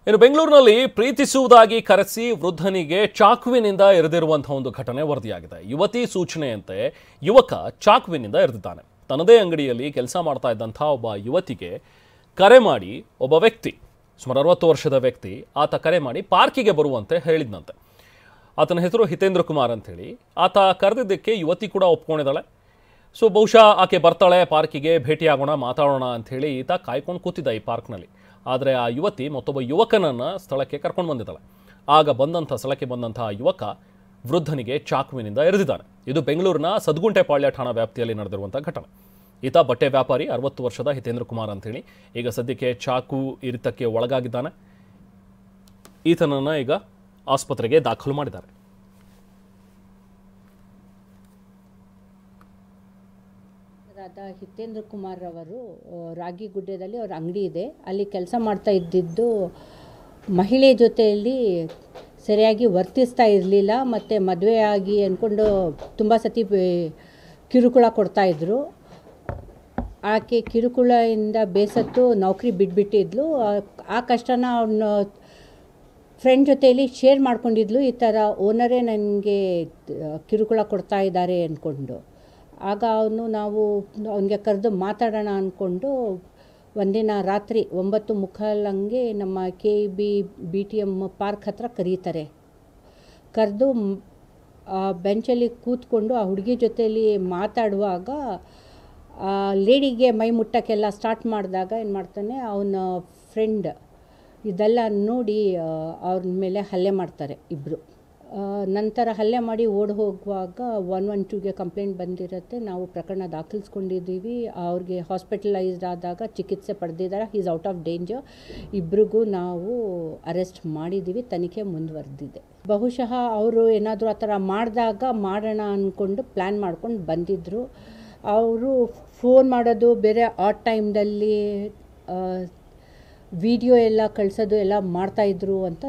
ಇನ್ನು ಬೆಂಗಳೂರಿನಲ್ಲಿ ಪ್ರೀತಿಸುವುದಾಗಿ ಕರೆಸಿ ವೃದ್ಧನಿಗೆ ಚಾಕುವಿನಿಂದ ಎರೆದಿರುವಂತಹ ಒಂದು ಘಟನೆ ವರದಿಯಾಗಿದೆ. ಯುವತಿ ಸೂಚನೆಯಂತೆ ಯುವಕ ಚಾಕುವಿನಿಂದ ಎರೆದಿದ್ದಾನೆ. ತನ್ನದೇ ಅಂಗಡಿಯಲ್ಲಿ ಕೆಲಸ ಮಾಡ್ತಾ ಇದ್ದಂತಹ ಒಬ್ಬ ಯುವತಿಗೆ ಕರೆ ಮಾಡಿ ಒಬ್ಬ ವ್ಯಕ್ತಿ, ಸುಮಾರು 60 ವರ್ಷದ ವ್ಯಕ್ತಿ, ಆತ ಕರೆ ಮಾಡಿ ಪಾರ್ಕಿಗೆ ಬರುವಂತೆ ಹೇಳಿದ್ನಂತೆ. ಆತನ ಹೆಸರು ಹಿತೇಂದ್ರ ಕುಮಾರ್ ಅಂತ ಹೇಳಿ. ಆತ ಕರೆದಿದ್ದಕ್ಕೆ ಯುವತಿ ಕೂಡ ಒಪ್ಕೊಂಡಿದ್ದಾಳೆ. ಸೊ ಬಹುಶಃ ಆಕೆ ಬರ್ತಾಳೆ, ಪಾರ್ಕಿಗೆ ಭೇಟಿಯಾಗೋಣ, ಮಾತಾಡೋಣ ಅಂಥೇಳಿ ಈತ ಕಾಯ್ಕೊಂಡು ಕೂತಿದ್ದ ಈ ಪಾರ್ಕ್ನಲ್ಲಿ. ಆದರೆ ಆ ಯುವತಿ ಮತ್ತೊಬ್ಬ ಯುವಕನನ್ನು ಸ್ಥಳಕ್ಕೆ ಕರ್ಕೊಂಡು ಬಂದಿದ್ದಾಳೆ. ಆಗ ಸ್ಥಳಕ್ಕೆ ಬಂದಂತಹ ಯುವಕ ವೃದ್ಧನಿಗೆ ಚಾಕುವಿನಿಂದ ಎರೆದಿದ್ದಾನೆ. ಇದು ಬೆಂಗಳೂರಿನ ಸದ್ಗುಂಟೆಪಾಳ್ಯ ಠಾಣಾ ವ್ಯಾಪ್ತಿಯಲ್ಲಿ ನಡೆದಿರುವಂಥ ಘಟನೆ. ಈತ ಬಟ್ಟೆ ವ್ಯಾಪಾರಿ, 60 ವರ್ಷದ ಹಿತೇಂದ್ರ ಕುಮಾರ್ ಅಂತೇಳಿ. ಈಗ ಸದ್ಯಕ್ಕೆ ಚಾಕು ಇರಿತಕ್ಕೆ ಒಳಗಾಗಿದ್ದಾನೆ. ಈತನನ್ನು ಈಗ ಆಸ್ಪತ್ರೆಗೆ ದಾಖಲು ಮಾಡಿದ್ದಾರೆ. ಹಿತೇಂದ್ರ ಕುಮಾರ್ ಅವರು ರಾಗಿಗುಡ್ಡದಲ್ಲಿ ಅವ್ರ ಅಂಗಡಿ ಇದೆ, ಅಲ್ಲಿ ಕೆಲಸ ಮಾಡ್ತಾ ಇದ್ದಿದ್ದು ಮಹಿಳೆ ಜೊತೆಯಲ್ಲಿ ಸರಿಯಾಗಿ ವರ್ತಿಸ್ತಾ ಇರಲಿಲ್ಲ. ಮತ್ತು ಮದುವೆ ಆಗಿ ಅಂದ್ಕೊಂಡು ತುಂಬ ಸತಿ ಕಿರುಕುಳ ಕೊಡ್ತಾಯಿದ್ರು. ಆಕೆ ಕಿರುಕುಳದಿಂದ ಬೇಸತ್ತು ನೌಕರಿ ಬಿಟ್ಬಿಟ್ಟಿದ್ಲು. ಆ ಕಷ್ಟನ ಅವನು ಫ್ರೆಂಡ್ ಜೊತೆಯಲ್ಲಿ ಶೇರ್ ಮಾಡ್ಕೊಂಡಿದ್ಲು. ಈ ಥರ ಓನರೇ ನನಗೆ ಕಿರುಕುಳ ಕೊಡ್ತಾ ಇದ್ದಾರೆ ಅಂದ್ಕೊಂಡು. ಆಗ ನಾವು ಅವನಿಗೆ ಕರೆದು ಮಾತಾಡೋಣ ಅಂದ್ಕೊಂಡು ಒಂದಿನ ರಾತ್ರಿ 9:45 ನಮ್ಮ KEB-BTM ಪಾರ್ಕ್ ಹತ್ರ ಕರೀತಾರೆ. ಕರೆದು ಬೆಂಚಲ್ಲಿ ಕೂತ್ಕೊಂಡು ಆ ಹುಡುಗಿ ಜೊತೆಯಲ್ಲಿ ಮಾತಾಡುವಾಗ ಲೇಡಿಗೆ ಮೈ ಮುಟ್ಟಕ್ಕೆಲ್ಲ ಸ್ಟಾರ್ಟ್ ಮಾಡಿದಾಗ ಏನು ಮಾಡ್ತಾನೆ, ಅವನ ಫ್ರೆಂಡ್ ಇದೆಲ್ಲ ನೋಡಿ ಅವ್ರ ಮೇಲೆ ಹಲ್ಲೆ ಮಾಡ್ತಾರೆ ಇಬ್ಬರು. ನಂತರ ಹಲ್ಲೆ ಮಾಡಿ ಓಡಿ ಹೋಗುವಾಗ 112ಗೆ ಕಂಪ್ಲೇಂಟ್ ಬಂದಿರುತ್ತೆ. ನಾವು ಪ್ರಕರಣ ದಾಖಲಿಸ್ಕೊಂಡಿದ್ದೀವಿ. ಅವ್ರಿಗೆ ಹಾಸ್ಪಿಟಲೈಸ್ಡ್ ಆದಾಗ ಚಿಕಿತ್ಸೆ ಪಡೆದಿದ್ದಾರೆ. Is out of danger. ಇಬ್ಬರಿಗೂ ನಾವು ಅರೆಸ್ಟ್ ಮಾಡಿದ್ದೀವಿ. ತನಿಖೆ ಮುಂದುವರೆದಿದೆ. ಬಹುಶಃ ಅವರು ಏನಾದರೂ ಆ ಥರ ಮಾಡಿದಾಗ ಮಾಡೋಣ ಅಂದ್ಕೊಂಡು ಪ್ಲ್ಯಾನ್ ಮಾಡ್ಕೊಂಡು ಬಂದಿದ್ದರು. ಅವರು ಫೋನ್ ಮಾಡೋದು ಬೇರೆ, ಆಟ್ ಟೈಮ್ದಲ್ಲಿ ವಿಡಿಯೋ ಎಲ್ಲ ಕಳಿಸೋದು ಎಲ್ಲ ಮಾಡ್ತಾಯಿದ್ರು ಅಂತ